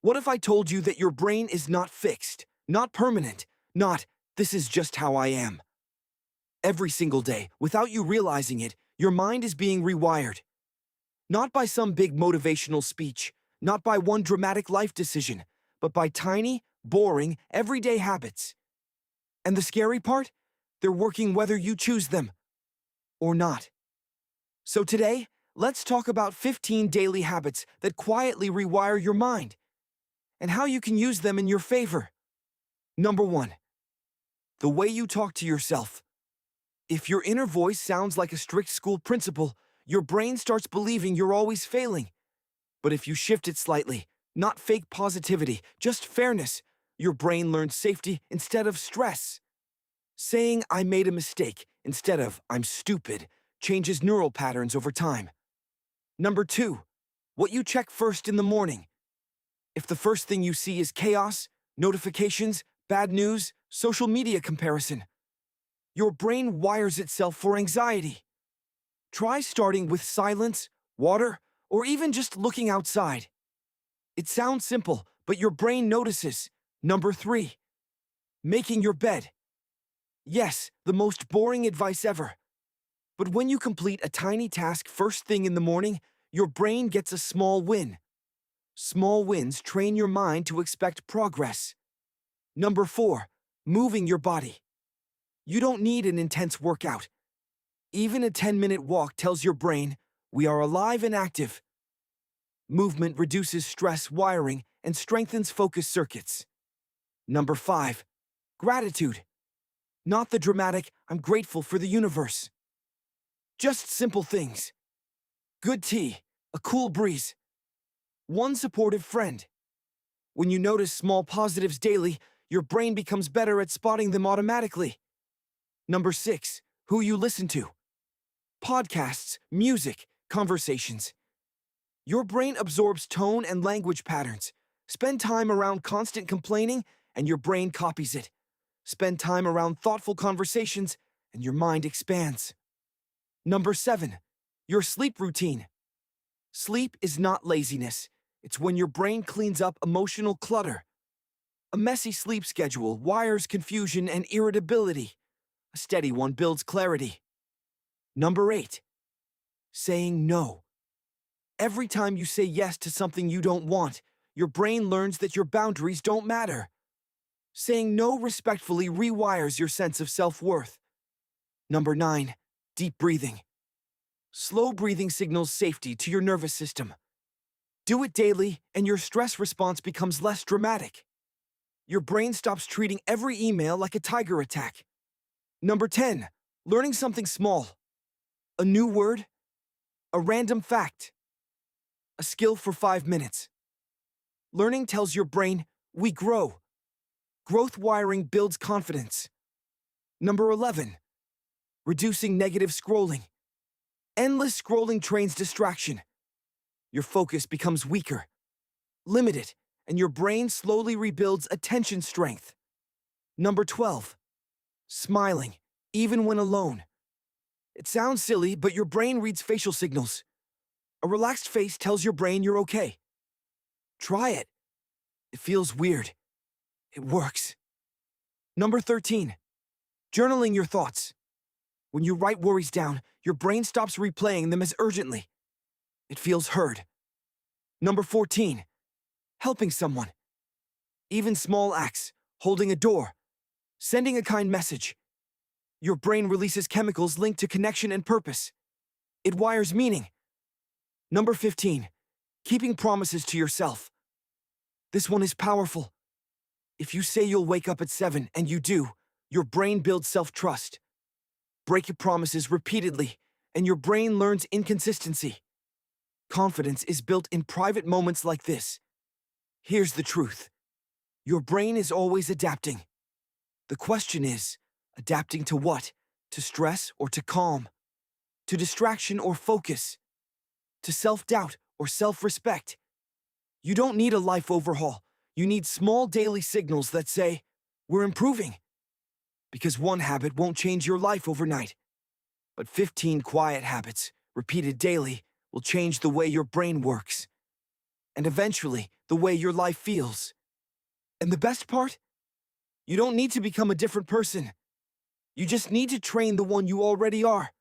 What if I told you that your brain is not fixed, not permanent, not, this is just how I am? Every single day, without you realizing it, your mind is being rewired. Not by some big motivational speech, not by one dramatic life decision, but by tiny, boring, everyday habits. And the scary part? They're working whether you choose them or not. So today, let's talk about 15 daily habits that quietly rewire your mind and how you can use them in your favor. Number 1. The way you talk to yourself. If your inner voice sounds like a strict school principal, your brain starts believing you're always failing. But if you shift it slightly, not fake positivity, just fairness, your brain learns safety instead of stress. Saying, I made a mistake, instead of, I'm stupid, changes neural patterns over time. Number 2. What you check first in the morning. If the first thing you see is chaos, notifications, bad news, social media comparison, your brain wires itself for anxiety. Try starting with silence, water, or even just looking outside. It sounds simple, but your brain notices. Number 3. Making your bed. Yes, the most boring advice ever. But when you complete a tiny task first thing in the morning, your brain gets a small win. Small wins train your mind to expect progress. Number 4. Moving your body. You don't need an intense workout. Even a 10-minute walk tells your brain, we are alive and active. Movement reduces stress wiring and strengthens focus circuits. Number 5. Gratitude. Not the dramatic, I'm grateful for the universe. Just simple things. Good tea, a cool breeze, one supportive friend. When you notice small positives daily, your brain becomes better at spotting them automatically. Number 6. Who you listen to. Podcasts, music, conversations. Your brain absorbs tone and language patterns. Spend time around constant complaining, and your brain copies it. Spend time around thoughtful conversations, and your mind expands. Number 7. Your sleep routine. Sleep is not laziness. It's when your brain cleans up emotional clutter. A messy sleep schedule wires confusion and irritability. A steady one builds clarity. Number 8. Saying no. Every time you say yes to something you don't want, your brain learns that your boundaries don't matter. Saying no respectfully rewires your sense of self-worth. Number 9. Deep breathing. Slow breathing signals safety to your nervous system. Do it daily, and your stress response becomes less dramatic. Your brain stops treating every email like a tiger attack. Number 10. Learning something small. A new word, a random fact, a skill for 5 minutes. Learning tells your brain, we grow. Growth wiring builds confidence. Number 11. Reducing negative scrolling. Endless scrolling trains distraction. Your focus becomes weaker. Limit it, and your brain slowly rebuilds attention strength. Number 12. Smiling, even when alone. It sounds silly, but your brain reads facial signals. A relaxed face tells your brain you're okay. Try it. It feels weird. It works. Number 13. Journaling your thoughts. When you write worries down, your brain stops replaying them as urgently. It feels heard. Number 14. Helping someone. Even small acts, holding a door, sending a kind message. Your brain releases chemicals linked to connection and purpose. It wires meaning. Number 15. Keeping promises to yourself. This one is powerful. If you say you'll wake up at 7 and you do, your brain builds self-trust. Break your promises repeatedly, and your brain learns inconsistency. Confidence is built in private moments like this. Here's the truth. Your brain is always adapting. The question is, adapting to what? To stress or to calm? To distraction or focus? To self-doubt or self-respect? You don't need a life overhaul. You need small daily signals that say, we're improving. Because one habit won't change your life overnight. But 15 quiet habits, repeated daily, will change the way your brain works. And eventually, the way your life feels. And the best part? You don't need to become a different person. You just need to train the one you already are.